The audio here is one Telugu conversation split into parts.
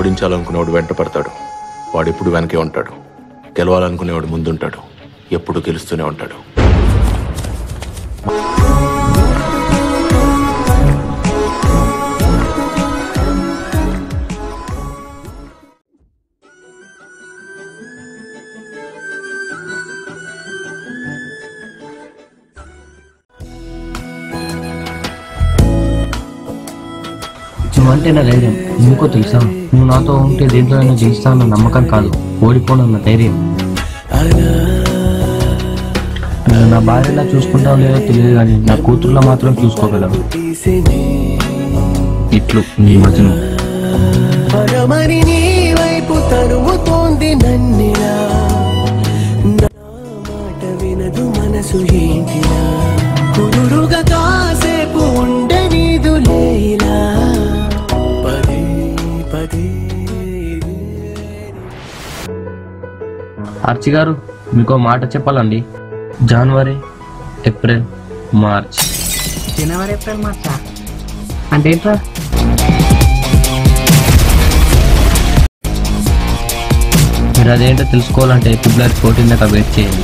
ఓడించాలనుకునేవాడు వెంట పడతాడు, వాడు ఎప్పుడు వెనకే ఉంటాడు. గెలవాలనుకునేవాడు ముందుంటాడు, ఎప్పుడు గెలుస్తూనే ఉంటాడు. నువ్వంటే నా ధైర్యం ఎందుకో తెలుసా? నువ్వు నాతో ఉంటే దేంట్లో గెలుస్తానన్న నమ్మకం కాదు, ఓడిపోనన్న ధైర్యం. నువ్వు నా భార్యలా చూసుకుంటావు లేదో తెలియదు, కానీ నా కూతుర్లో మాత్రం చూసుకోగలవు. ఇట్లు నీ మజను. మనసు ఏంటిలా కురుడుగా కాసేపు ఉండే నీదు లేలా పదే పదే. ఆర్చి గారు, మీకో మాట చెప్పాలండి. జనవరి, ఏప్రిల్, మార్చ్. జనవరి, ఏప్రిల్, మార్చ్ అంటే ఏంట్రా? మీరు అదేంటో తెలుసుకోవాలంటే ఫిబ్రవరి 14 దాకా వెయిట్ చేయండి.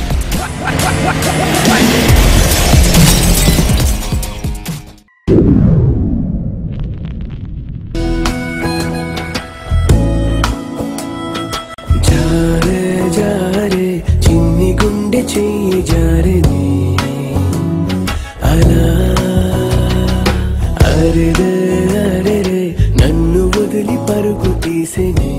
జారే జారే చిన్ని గుండె చెయ్యి జారని అలా అరెరే అరెరే నన్ను వదిలి పరుగు తీసేని.